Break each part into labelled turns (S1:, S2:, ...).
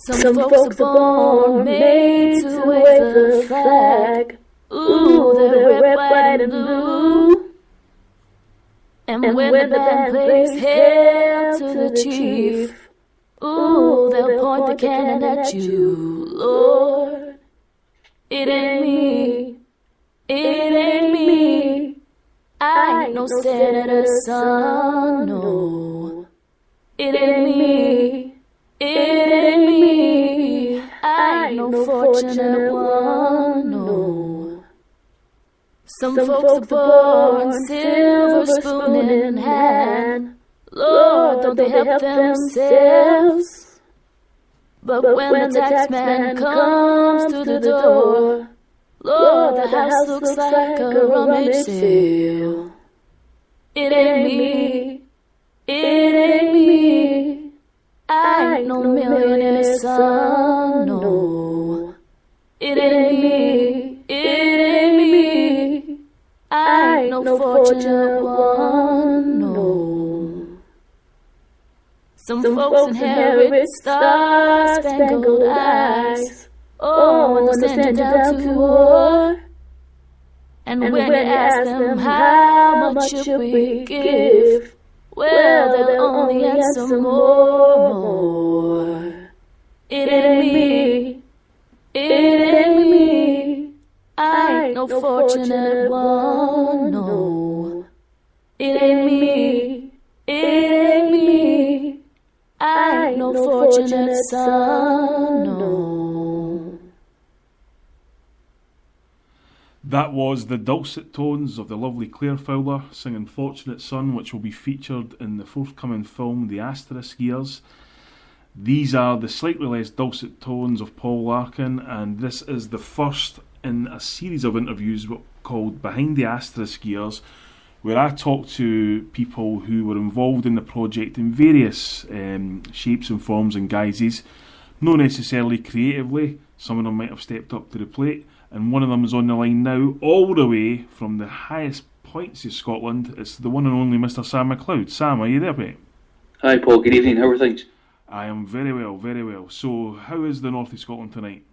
S1: Some folks are born made to wave the flag. Ooh, they're red, white, and blue. And when the band plays Hail to the Chief, ooh, they'll point the cannon at you, Lord. It ain't me, it ain't me. I ain't no senator's son, no. It ain't me, it ain't me. I ain't no fortunate one, no. Some folks are born silver spoon in hand. Lord, don't they help themselves? But when the taxman comes to the door, Lord, the house looks like a rummage sale. It ain't me, it ain't me. I ain't no millionaire's son, no. It ain't me, it ain't me. I ain't no fortunate one, no. Some folks inherit star-spangled eyes. Oh, and they're standing down to war. And when they ask them how much should we give, well, they'll only answer more. It ain't me, it ain't me. I ain't no fortunate one, no. It ain't me, it ain't me. I ain't no fortunate son, no.
S2: That was the dulcet tones of the lovely Claire Fowler singing Fortunate Son, which will be featured in the forthcoming film The Asterisk Years. These are the slightly less dulcet tones of Paul Larkin, and this is the first in a series of interviews called Behind the Asterisk Years, where I talk to people who were involved in the project in various shapes and forms and guises, not necessarily creatively. Some of them might have stepped up to the plate, and one of them is on the line now, all the way from the highest points of Scotland. It's the one and only Mr. Sam McLeod. Sam, are you there, mate?
S3: Hi, Paul. Good evening. How are things?
S2: I am very well, very well. So, how is the north of Scotland tonight?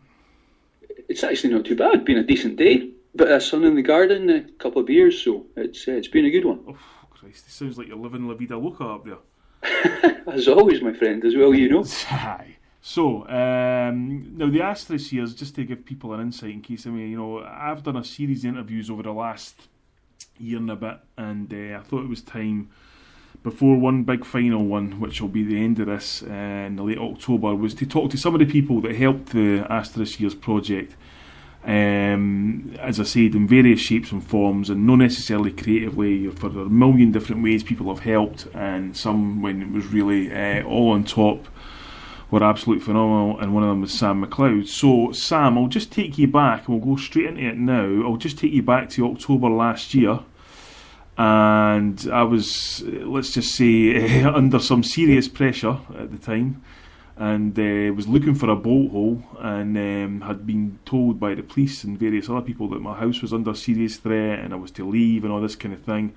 S3: It's actually not too bad. Been a decent day. Bit of sun in the garden, a couple of beers, so it's been a good one.
S2: Oh, Christ, it sounds like you're living La Vida Loca up there.
S3: As always, my friend, as well, you know.
S2: Aye. So, now the Asterisk Years, just to give people an insight in case, I've done a series of interviews over the last year and a bit, and I thought it was time, before one big final one, which will be the end of this in the late October, was to talk to some of the people that helped the Asterisk Years project. As I said, in various shapes and forms, and not necessarily creatively, for a million different ways people have helped, and some, when it was really all on top, were absolutely phenomenal, and one of them was Sam McLeod. So, Sam, I'll just take you back, and we'll go straight into it now. I'll just take you back to October last year, and I was, let's just say, under some serious pressure at the time, and was looking for a bolt hole, and had been told by the police and various other people that my house was under serious threat and I was to leave and all this kind of thing.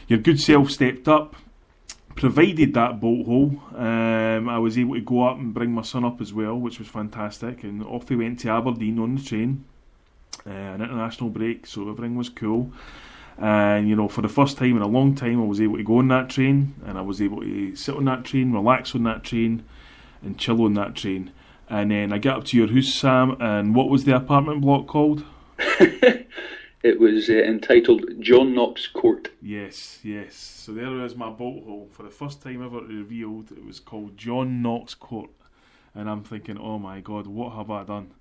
S2: Your good self stepped up, provided that bolt hole. I was able to go up and bring my son up as well, which was fantastic, and off we went to Aberdeen on the train, an international break, so everything was cool. And for the first time in a long time, I was able to go on that train, and I was able to sit on that train, relax on that train, and chill on that train. And then I get up to your house, Sam, and what was the apartment block called?
S3: It was entitled John Knox Court.
S2: Yes. So there was my bolt hole. For the first time ever revealed, it was called John Knox Court. And I'm thinking, oh my God, what have I done?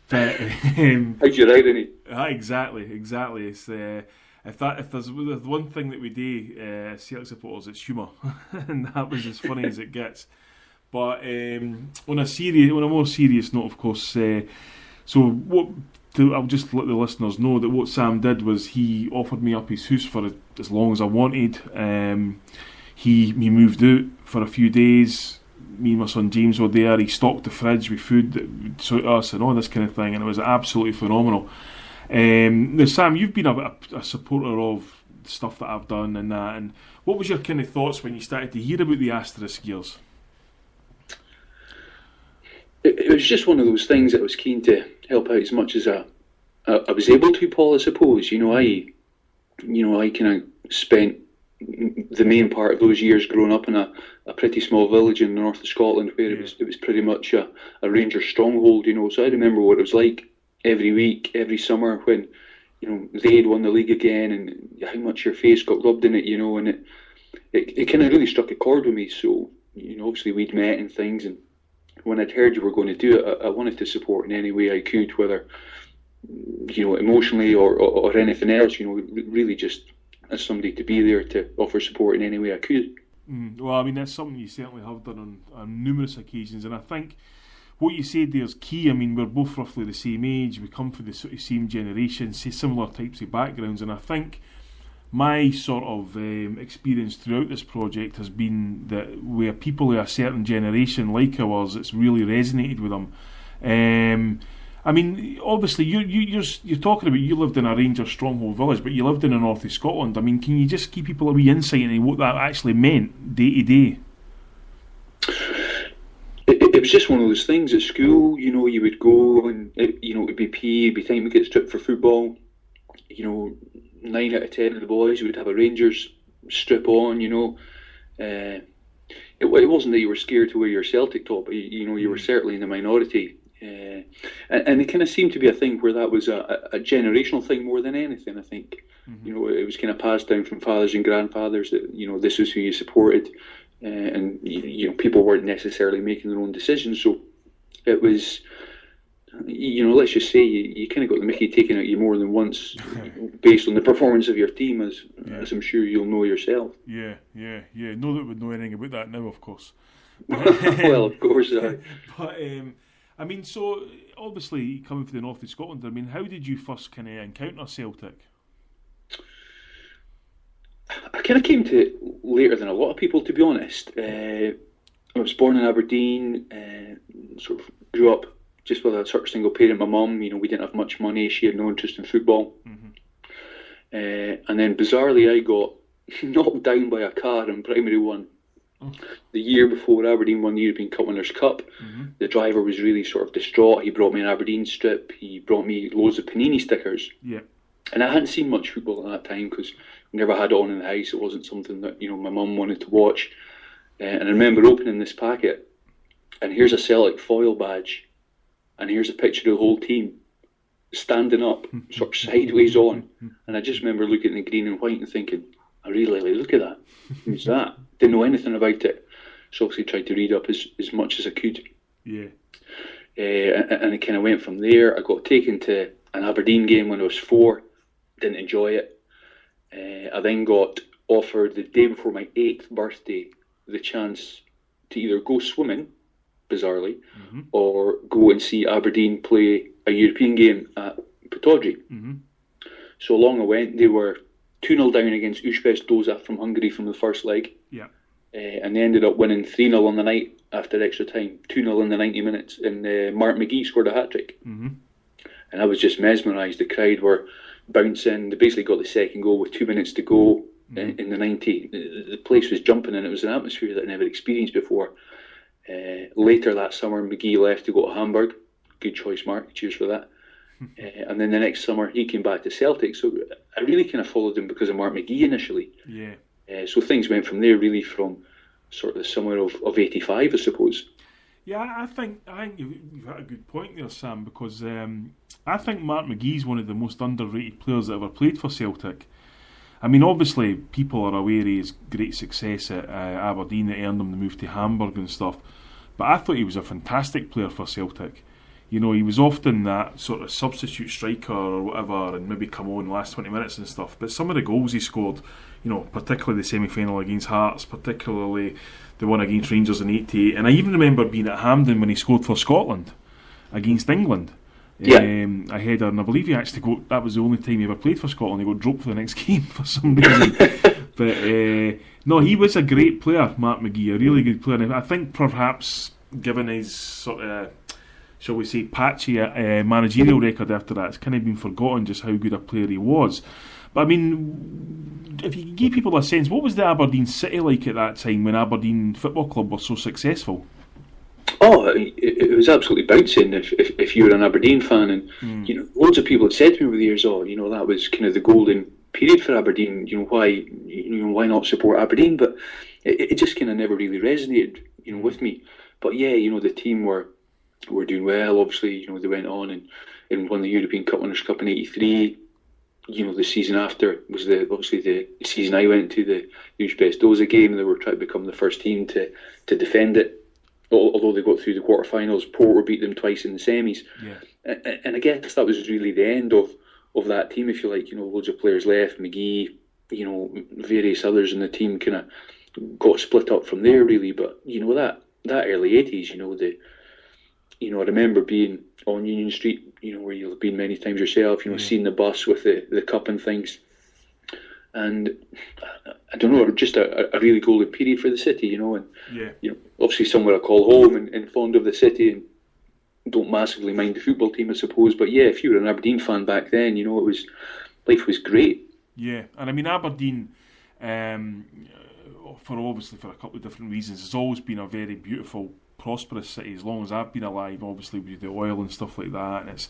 S2: But,
S3: how'd you ride in it?
S2: Exactly. It's, if there's one thing that we do, Celtic supporters, it's humour. And that was as funny as it gets. But on a more serious note, of course, I'll just let the listeners know that what Sam did was he offered me up his house for as long as I wanted. He moved out for a few days. Me and my son James were there. He stocked the fridge with food that would suit us and all this kind of thing, and it was absolutely phenomenal. Now, Sam, you've been a supporter of stuff that I've done and that. And what was your kind of thoughts when you started to hear about the Asterisk Years?
S3: it was just one of those things that I was keen to help out as much as I was able to, Paul. I suppose I kind of spent the main part of those years growing up in a pretty small village in the north of Scotland, where it was pretty much a Rangers stronghold. So I remember what it was like every week, every summer when they'd won the league again, and how much your face got rubbed in it. And it kind of really struck a chord with me. So obviously we'd met and things, and when I'd heard you were going to do it, I wanted to support in any way I could, whether emotionally or anything else. Really just as somebody to be there to offer support in any way I could.
S2: Well, I mean, that's something you certainly have done on numerous occasions, and I think what you said there is key. I mean, we're both roughly the same age, we come from the sort of same generation, similar types of backgrounds, and I think my sort of experience throughout this project has been that where people of a certain generation like ours, it's really resonated with them. I mean, obviously, you're talking about you lived in a Rangers stronghold village, but you lived in the north of Scotland. I mean, can you just give people a wee insight into what that actually meant day to day?
S3: It was just one of those things at school. You would go and it would be PE, it'd be time to get stripped for football. 9 out of 10 of the boys would have a Rangers strip on. It wasn't that you were scared to wear your Celtic top. You were certainly in the minority. And it kind of seemed to be a thing where that was a generational thing more than anything, I think. It was kind of passed down from fathers and grandfathers that, this was who you supported, and people weren't necessarily making their own decisions. So it was, let's just say you kind of got the mickey taken out of you more than once based on the performance of your team, as I'm sure you'll know yourself.
S2: Yeah. No that would know anything about that now, of course.
S3: Well, of course.
S2: But I mean, so obviously coming from the north of Scotland, I mean, how did you first kind of encounter Celtic?
S3: I kind of came to it later than a lot of people, to be honest. I was born in Aberdeen, sort of grew up just with a sort of single parent. My mum, we didn't have much money. She had no interest in football. And then bizarrely, I got knocked down by a car in primary one. The year before Aberdeen won the European Cup Winners' Cup. The driver was really sort of distraught. He brought me an Aberdeen strip. He brought me loads of Panini stickers. Yeah. And I hadn't seen much football at that time because we never had it on in the house. It wasn't something that my mum wanted to watch. And I remember opening this packet, and here's a Celtic foil badge, and here's a picture of the whole team standing up, sort of sideways on. And I just remember looking at the green and white and thinking, I really like, look at that. Who's that? Didn't know anything about it. So obviously tried to read up as much as I could. Yeah. And it kind of went from there. I got taken to an Aberdeen game when I was 4. Didn't enjoy it. I then got offered the day before my 8th birthday the chance to either go swimming, bizarrely, or go and see Aberdeen play a European game at Pataudry. So along I went. They were 2-0 down against Újpest Dózsa from Hungary from the first leg. Yeah. And they ended up winning 3-0 on the night after extra time, 2-0 in the 90 minutes, and Mark McGee scored a hat-trick. And I was just mesmerised. The crowd were bouncing. They basically got the second goal with 2 minutes to go in the 90. The place was jumping, and it was an atmosphere that I never experienced before. Later that summer, McGee left to go to Hamburg. Good choice, Mark. Cheers for that. And then the next summer he came back to Celtic, so I really kind of followed him because of Mark McGee initially. So things went from there, really, from sort of the summer of 85, I suppose.
S2: Yeah, I think you've had a good point there, Sam, because I think Mark McGee's one of the most underrated players that ever played for Celtic. I mean, obviously people are aware of his great success at Aberdeen that earned him the move to Hamburg and stuff, but I thought he was a fantastic player for Celtic. He was often that sort of substitute striker or whatever, and maybe come on last 20 minutes and stuff. But some of the goals he scored, particularly the semi-final against Hearts, particularly the one against Rangers in 88. And I even remember being at Hampden when he scored for Scotland against England.
S3: Yeah.
S2: A header, and I believe he actually that was the only time he ever played for Scotland. He got dropped for the next game for some reason. But no, he was a great player, Mark McGee, a really good player. And I think perhaps, given his sort of, shall we say, patchy managerial record after that, it's kind of been forgotten just how good a player he was. But I mean, if you give people a sense, what was the Aberdeen City like at that time when Aberdeen Football Club were so successful?
S3: Oh, it was absolutely bouncing. If you were an Aberdeen fan, and you know, loads of people had said to me over the years, "Oh, you know, that was kind of the golden period for Aberdeen. You know, why not support Aberdeen?" But it just kind of never really resonated, you know, with me. But yeah, you know, the team were doing well. Obviously, you know, they went on and won the European Cup Winners' Cup in '83. You know, the season after was obviously the season I went to, the Huge Bestosa game. They were trying to become the first team to defend it. Although they got through the quarterfinals, Porto beat them twice in the semis. Yeah. And I guess that was really the end of that team, if you like. You know, loads of players left, McGee, you know, various others in the team kind of got split up from there, really. But, you know, that early 80s, you know, I remember being on Union Street, you know, where you've been many times yourself, you know, seeing the bus with the cup and things. And I don't know, just a really golden period for the city, you know, and you know, obviously somewhere I call home and fond of the city and don't massively mind the football team, I suppose. But yeah, if you were an Aberdeen fan back then, you know, life was great.
S2: Yeah, and I mean Aberdeen, for a couple of different reasons, has always been a very beautiful, prosperous city as long as I've been alive, obviously with the oil and stuff like that, and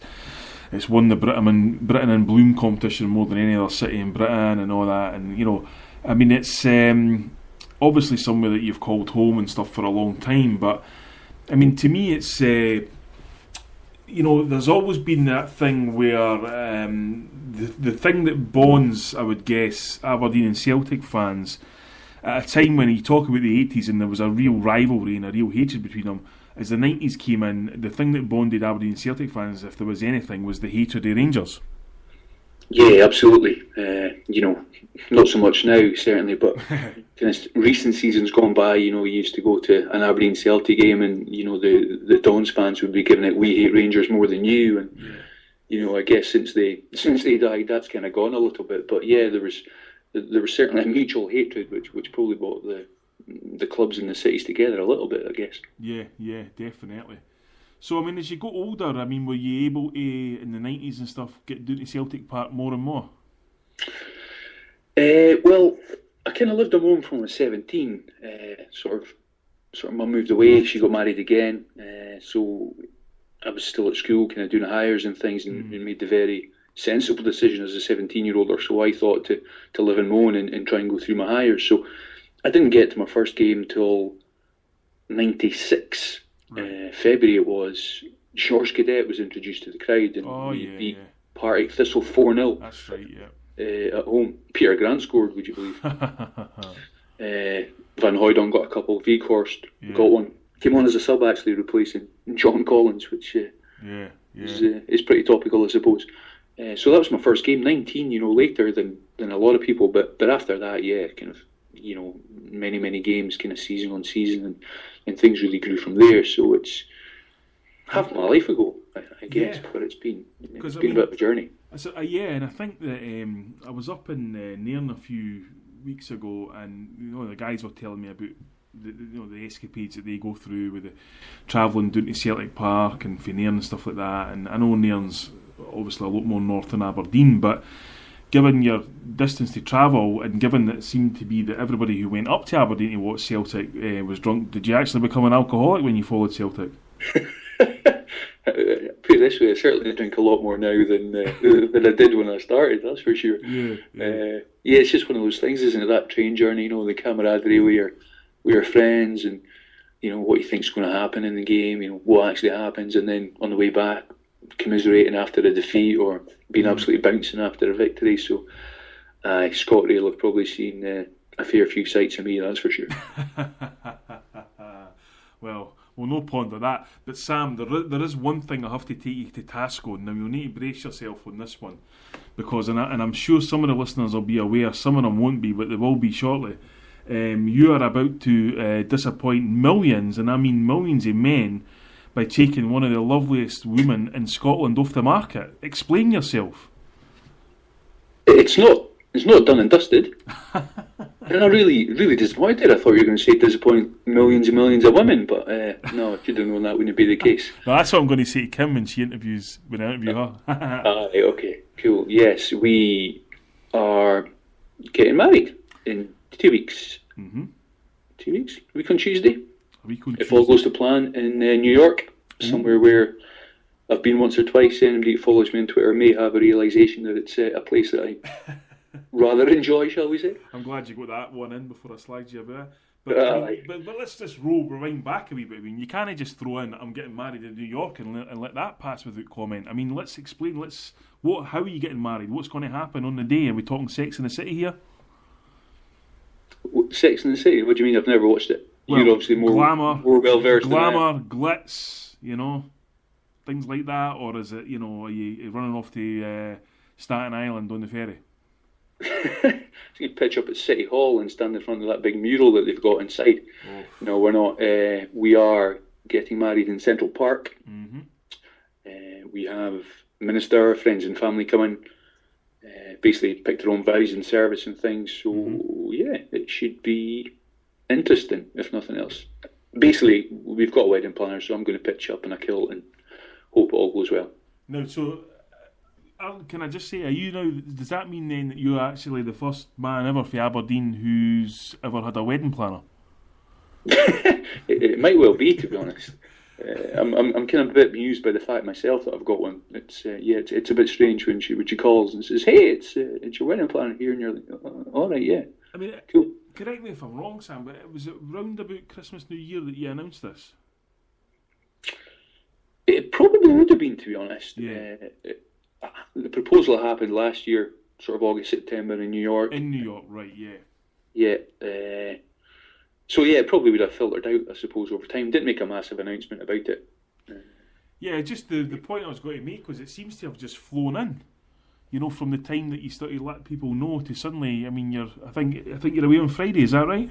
S2: it's won the Britain in Bloom competition more than any other city in Britain and all that, and you know, I mean, it's obviously somewhere that you've called home and stuff for a long time, but I mean, to me it's you know, there's always been that thing where the thing that bonds, I would guess, Aberdeen and Celtic fans at a time when you talk about the 80s and there was a real rivalry and a real hatred between them, as the 90s came in, the thing that bonded Aberdeen and Celtic fans, if there was anything, was the hatred of Rangers.
S3: Yeah, absolutely. You know, not so much now, certainly, but kind of recent seasons gone by, you know, you used to go to an Aberdeen Celtic game and, you know, the Dons fans would be giving it, "We hate Rangers more than you," and, you know, I guess since they died, that's kind of gone a little bit, but yeah, there was certainly a mutual hatred which probably brought the clubs and the cities together a little bit, I guess.
S2: Yeah, definitely. So, I mean, as you got older, I mean, were you able to, in the 90s and stuff, get down to Celtic Park more and more?
S3: Well, I kind of lived on my own from when I was 17. Sort of mum moved away, she got married again, so I was still at school, kind of doing hires and things, and made the very sensible decision as a 17-year-old or so, I thought, to live on my own and try and go through my hires. So I didn't get to my first game till 96. Right. February it was. George Cadet was introduced to the crowd and we beat Partick Thistle 4-0.
S2: That's right, yeah.
S3: At home. Peter Grant scored, would you believe? Van Hooydonk got a couple. Weghorst got one. Came on as a sub, actually, replacing John Collins, which is pretty topical, I suppose. So that was my first game, 19, you know, later than a lot of people. But after that, kind of, you know, many games, kind of season on season, and things really grew from there. So it's half my life ago, I guess, but it's been a bit of a journey.
S2: So, and I think that I was up in Nairn a few weeks ago, and you know, the guys were telling me about the escapades that they go through with the travelling down to Celtic Park and from Nairn and stuff like that. And I know Nairn's obviously a lot more north than Aberdeen, but given your distance to travel and given that it seemed to be that everybody who went up to Aberdeen to watch Celtic was drunk, did you actually become an alcoholic when you followed Celtic?
S3: Put it this way, I certainly drink a lot more now than I did when I started, that's for sure. It's just one of those things, isn't it, that train journey, you know, the camaraderie with your friends, and you know what you think's going to happen in the game, you know what actually happens, and then on the way back commiserating after a defeat or being absolutely bouncing after a victory. So ScotRail have probably seen a fair few sights of me, that's for sure.
S2: Well, we'll no ponder that. But Sam, there is one thing I have to take you to task on. Now, you'll need to brace yourself on this one, because, and I'm sure some of the listeners will be aware, some of them won't be, but they will be shortly. You are about to disappoint millions, and I mean millions of men, by taking one of the loveliest women in Scotland off the market. Explain yourself.
S3: It's not done and dusted. And I really disappointed. I thought you were going to say disappoint millions and millions of women, but no, if you'd have known that wouldn't be the case.
S2: No, that's what I'm going to say to Kim when I interview her.
S3: Okay, cool. Yes, we are getting married in 2 weeks. 2 weeks? Week on Tuesday.
S2: A week on
S3: if all
S2: Tuesday.
S3: goes to plan, in New York, somewhere where I've been once or twice. Anybody who follows me on Twitter may have a realisation that it's a place that I rather enjoy, shall we say.
S2: I'm glad you got that one in before I slagged you a bit.
S3: Aye.
S2: But let's just rewind back a wee bit. I mean, you can't just throw in "I'm getting married in New York" and let that pass without comment. I mean, let's explain. How are you getting married? What's going to happen on the day? Are we talking Sex in the City here?
S3: Sex in the City? What do you mean? I've never watched it.
S2: Well,
S3: You're obviously more well versed than I am.
S2: Glamour, glitz, things like that, or is it, are you running off to Staten Island on the ferry?
S3: So you pitch up at City Hall and stand in front of that big mural that they've got inside.
S2: Oh.
S3: No, we're not. We are getting married in Central Park.
S2: Mm-hmm.
S3: We have minister, friends and family coming. Basically picked their own vows and service and things. So, yeah, it should be interesting, if nothing else. Basically, we've got a wedding planner, so I'm going to pitch up in a kilt and hope it all goes well.
S2: Now, so, can I just say, does that mean then that you're actually the first man ever for Aberdeen who's ever had a wedding planner?
S3: It might well be, to be honest. I'm kind of a bit amused by the fact myself that I've got one. It's a bit strange when she calls and says, "Hey, it's your wedding planner here," and you're like, "All right, yeah."
S2: I mean,
S3: cool.
S2: Correct me if I'm wrong, Sam, but was it round about Christmas, New Year that you announced this?
S3: It probably would have been, to be honest.
S2: Yeah.
S3: The proposal happened last year, sort of August, September in New York.
S2: In New York, right? Yeah.
S3: Yeah. So yeah, it probably would have filtered out, I suppose, over time. Didn't make a massive announcement about it.
S2: Yeah, just the point I was going to make was it seems to have just flown in. From the time that you started to let people know to suddenly. I mean, I think you're away on Friday. Is that right?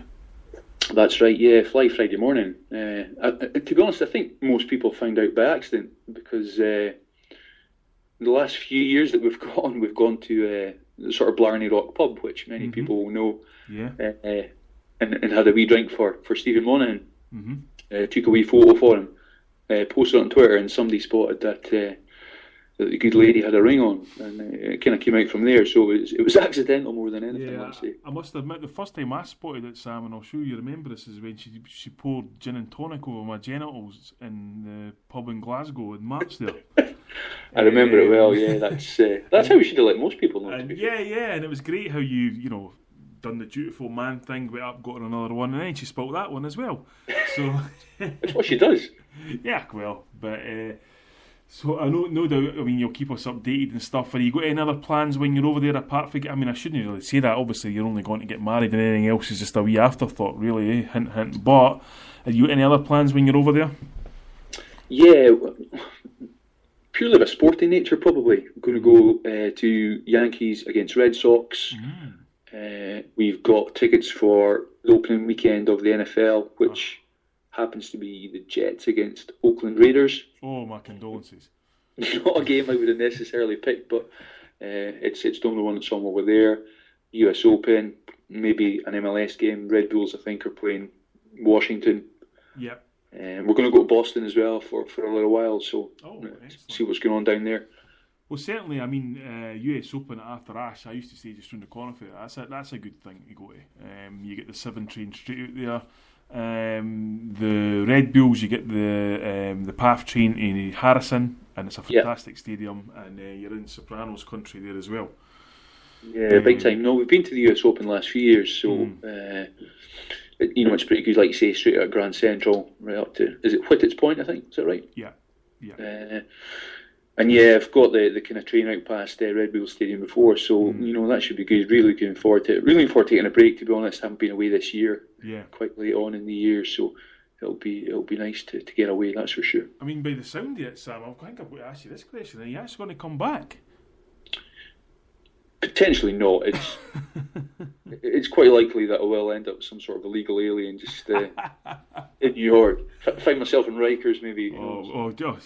S3: That's right. Yeah, fly Friday morning. To be honest, I think most people found out by accident because the last few years that we've gone to the sort of Blarney Rock pub, which many people will know.
S2: Yeah.
S3: And had a wee drink for Stephen Monaghan.
S2: Mm-hmm.
S3: Took a wee photo for him, posted it on Twitter, and somebody spotted that the good lady had a ring on, and it kind of came out from there. So it was accidental more than anything.
S2: Yeah,
S3: I'd say.
S2: I must admit, the first time I spotted it, Sam, and I'll show you remember this, is when she poured gin and tonic over my genitals in the pub in Glasgow in March there.
S3: I remember it well. Yeah, that's how we should have let most people know.
S2: And and it was great how you done the dutiful man thing, went up, got her another one, and then she spilt that one as well. So
S3: that's what she does.
S2: Yeah, well, but so I know, no doubt. I mean, you'll keep us updated and stuff. Have you got any other plans when you're over there apart from? I mean, I shouldn't really say that. Obviously, you're only going to get married, and anything else is just a wee afterthought, really. Hint, hint. But have you got any other plans when you're over there?
S3: Yeah, purely of a sporting nature, probably. I'm going to go to Yankees against Red Sox. We've got tickets for the opening weekend of the NFL, which happens to be the Jets against Oakland Raiders.
S2: Oh, my condolences.
S3: Not a game I would have necessarily picked, but it's the only one that's on over there. US Open, maybe an MLS game. Red Bulls, I think, are playing Washington.
S2: Yep.
S3: We're going to go to Boston as well for a little while, so see what's going on down there.
S2: Well, certainly, I mean, US Open at Arthur Ashe, I used to say just round the corner for it. That's a good thing to go to. You get the 7 train straight out there. The Red Bulls, you get the PAF train in Harrison, and it's a fantastic stadium, and you're in Sopranos country there as well.
S3: Yeah, big time. No, we've been to the US Open the last few years, so it's pretty good, like you say, straight out of Grand Central, right up to, is it Whittett's Point, I think? Is that right?
S2: Yeah.
S3: And yeah, I've got the kind of train out past Red Bull Stadium before, so that should be good. Really looking forward to it. Really looking forward to taking a break. To be honest, I haven't been away this year.
S2: Yeah,
S3: quite late on in the year, so it'll be nice to get away. That's for sure.
S2: I mean, by the sound of it, Sam, I think I've got to ask you this question: are you actually going to come back?
S3: Potentially not. It's quite likely that I will end up with some sort of illegal alien just in New York. Find myself in Rikers, maybe.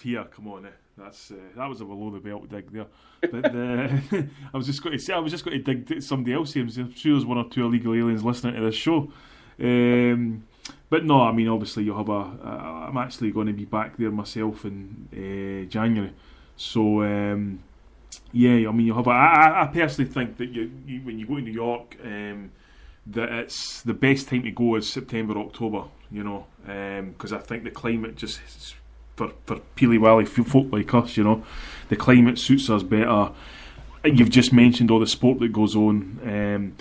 S2: Yeah, come on. That was a below the belt dig there. But I was just going to dig to somebody else here. I'm sure there's one or two illegal aliens listening to this show. But no, I mean, obviously you'll have I'm actually going to be back there myself in January. So yeah, I mean, you'll have I personally think that you when you go to New York, that it's the best time to go is September, October, because I think the climate just, for peely-wally folk like us, the climate suits us better. You've just mentioned all the sport that goes on.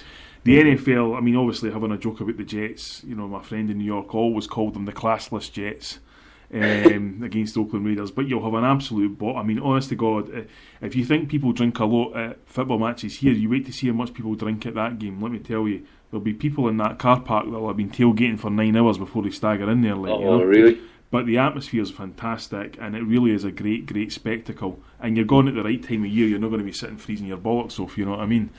S2: The NFL, I mean, obviously having a joke about the Jets, my friend in New York always called them the classless Jets against Oakland Raiders, but you'll have an absolute bot. I mean, honest to God, if you think people drink a lot at football matches here, you wait to see how much people drink at that game. Let me tell you, there'll be people in that car park that'll have been tailgating for 9 hours before they stagger in there.
S3: Really?
S2: But the atmosphere is fantastic, and it really is a great, great spectacle. And you're going at the right time of year. You're not going to be sitting freezing your bollocks off, you know what I mean?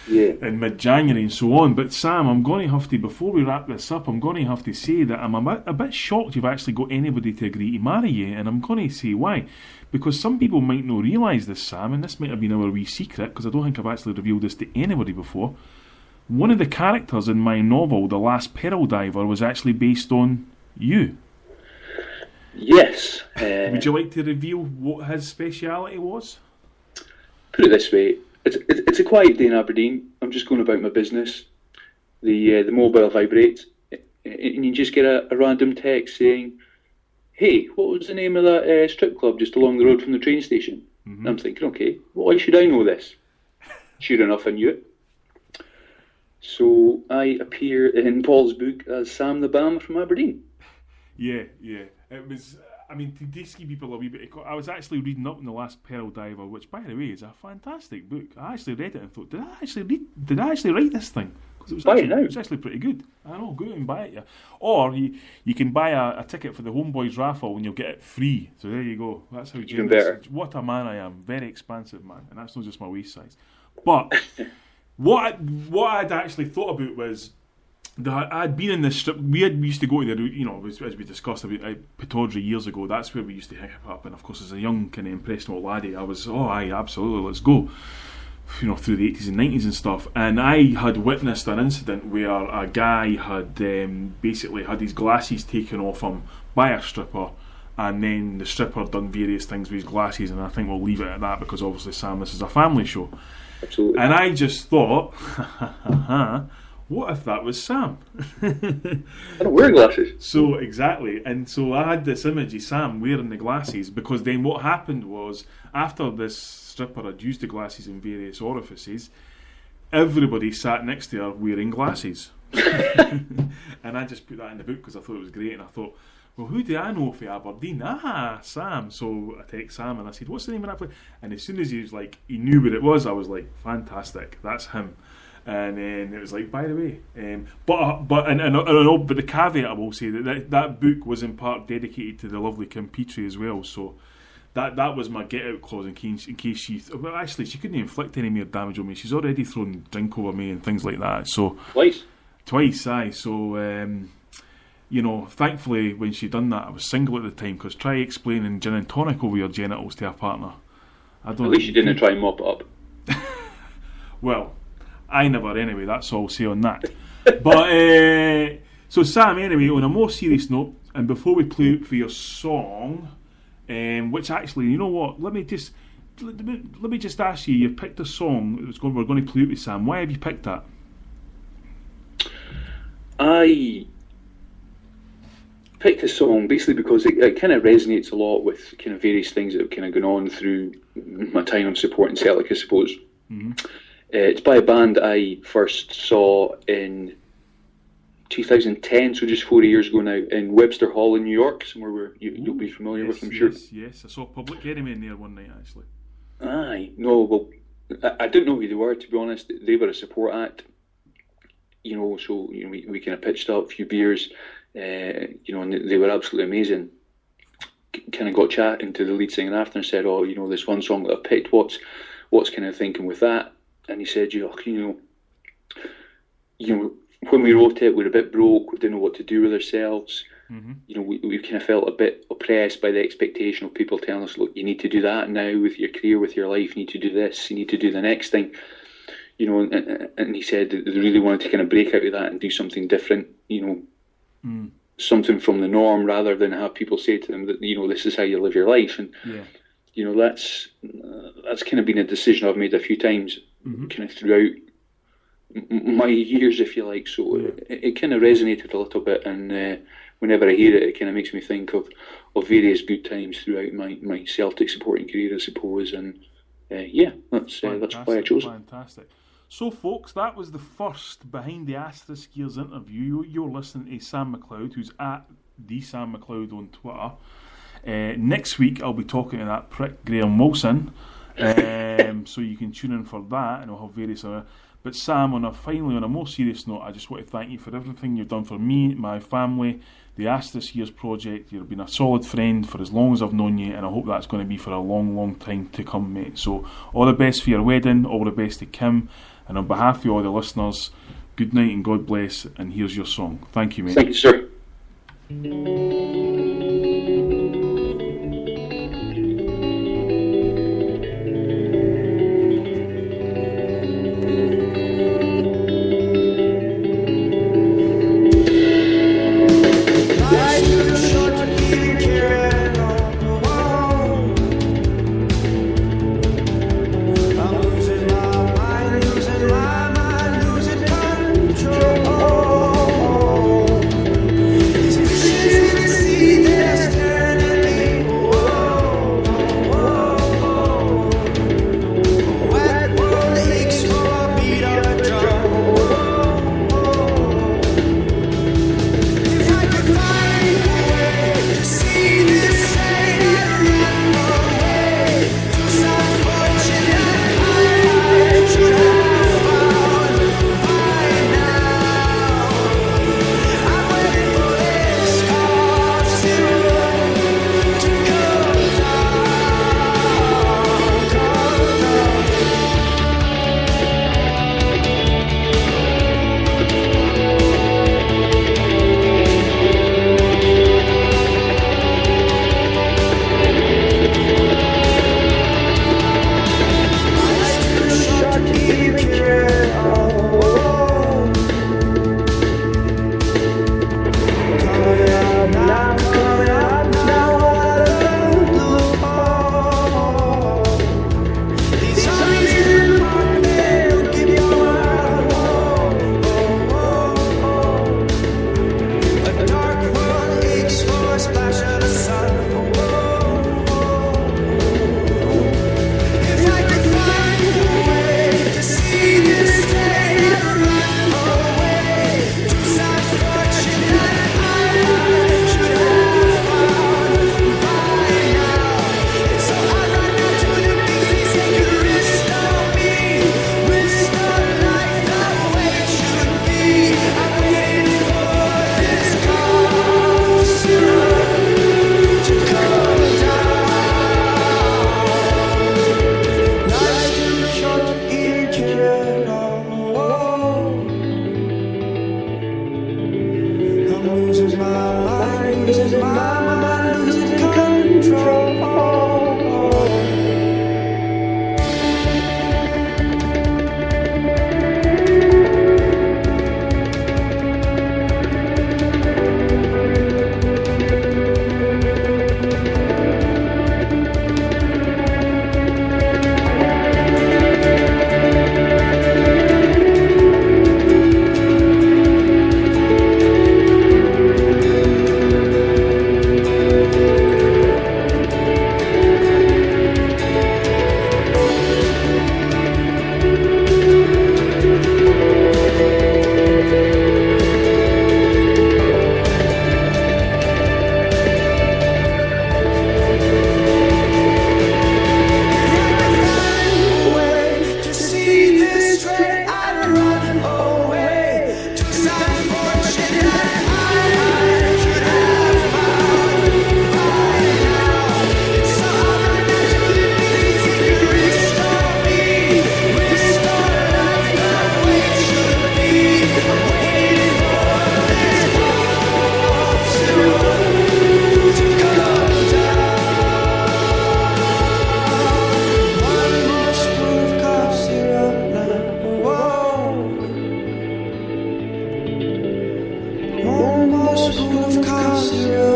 S3: Yeah.
S2: In mid-January and so on. But Sam, I'm going to have to, before we wrap this up, I'm going to have to say that I'm a bit shocked you've actually got anybody to agree to marry you, and I'm going to say why. Because some people might not realise this, Sam, and this might have been our wee secret, because I don't think I've actually revealed this to anybody before. One of the characters in my novel, The Last Pearl Diver, was actually based on you.
S3: Yes.
S2: Would you like to reveal what his speciality was?
S3: Put it this way, it's a quiet day in Aberdeen. I'm just going about my business. The mobile vibrates, and you just get a random text saying, "Hey, what was the name of that strip club just along the road from the train station?" Mm-hmm. And I'm thinking, okay, why should I know this? Sure enough, I knew it. So I appear in Paul's book as Sam the Bam from Aberdeen.
S2: Yeah. It was, I mean, to give people a wee bit I was actually reading up on The Last Pearl Diver, which, by the way, is a fantastic book. I actually read it and thought, did I actually write this thing? Because it was actually pretty good. I know, go out and buy it, yeah. Or you can buy a ticket for the Homeboys raffle and you'll get it free. So there you go. That's how
S3: even better.
S2: What a man I am. Very expansive man. And that's not just my waist size. But what I'd actually thought about was, I'd been in this strip. We used to go to the, as we discussed about Pittodrie years ago. That's where we used to hang up. And of course, as a young kind of impressionable laddie, I was, aye, absolutely, let's go. Through the 80s and 90s and stuff. And I had witnessed an incident where a guy had basically had his glasses taken off him by a stripper, and then the stripper done various things with his glasses. And I think we'll leave it at that because obviously, Sam, this is a family show.
S3: Absolutely.
S2: And I just thought, what if that was Sam?
S3: I don't wear glasses.
S2: So, exactly. And so I had this image of Sam wearing the glasses, because then what happened was, after this stripper had used the glasses in various orifices, everybody sat next to her wearing glasses. And I just put that in the book because I thought it was great, and I thought, well, who do I know for Aberdeen? Sam. So I text Sam and I said, what's the name of that place? And as soon as he was like, he knew what it was, I was like, fantastic, that's him. And then it was like, by the way, but the caveat I will say that book was in part dedicated to the lovely Kim Petrie as well. So that was my get out clause in case she. Well, actually, she couldn't inflict any more damage on me. She's already thrown drink over me and things like that. So twice, aye. So thankfully when she done that, I was single at the time. Because try explaining gin and tonic over your genitals to a partner.
S3: At least you didn't try and mop it up.
S2: Well, I never, anyway, that's all I'll say on that. But, so Sam, anyway, on a more serious note, and before we play out for your song, which actually, you know what, let me just ask you, you picked a song that we're going to play out with Sam. Why have you picked that?
S3: I picked a song basically because it kind of resonates a lot with kind of various things that have kind of gone on through my time of supporting Celtic, I suppose. Mm-hmm. It's by a band I first saw in 2010, so just 4 years ago now, in Webster Hall in New York, somewhere where you'll be familiar with, I'm sure.
S2: Yes, I saw Public Enemy in there one night, actually.
S3: Aye, no, well, I didn't know who they were, to be honest. They were a support act, so we kind of pitched up a few beers, and they were absolutely amazing. Kind of got chatting to the lead singer after and said, this one song that I picked, what's kind of thinking with that? And he said, when we wrote it, we were a bit broke, we didn't know what to do with ourselves. Mm-hmm. We kind of felt a bit oppressed by the expectation of people telling us, look, you need to do that now with your career, with your life, you need to do this, you need to do the next thing. And he said that they really wanted to kind of break out of that and do something different, something from the norm, rather than have people say to them that, this is how you live your life. And, that's kind of been a decision I've made a few times, mm-hmm. kind of throughout my years, if you like. So it kind of resonated a little bit, and whenever I hear it, it kind of makes me think of various good times throughout my Celtic supporting career, I suppose. And that's why I chose it.
S2: Fantastic. So, folks, that was the first Behind the Asterisk Years interview. You're listening to Sam McLeod, who's at the Sam McLeod on Twitter. Next week, I'll be talking to that prick Graham Wilson. So you can tune in for that, and we'll have various other. But Sam, finally, on a more serious note, I just want to thank you for everything you've done for me, my family, the Asterisk Years project. You've been a solid friend for as long as I've known you, and I hope that's going to be for a long, long time to come, mate. So all the best for your wedding, all the best to Kim, and on behalf of all the listeners, good night and God bless, and here's your song. Thank you, mate.
S3: Thank you, sir.
S4: Almost full of cough syrup.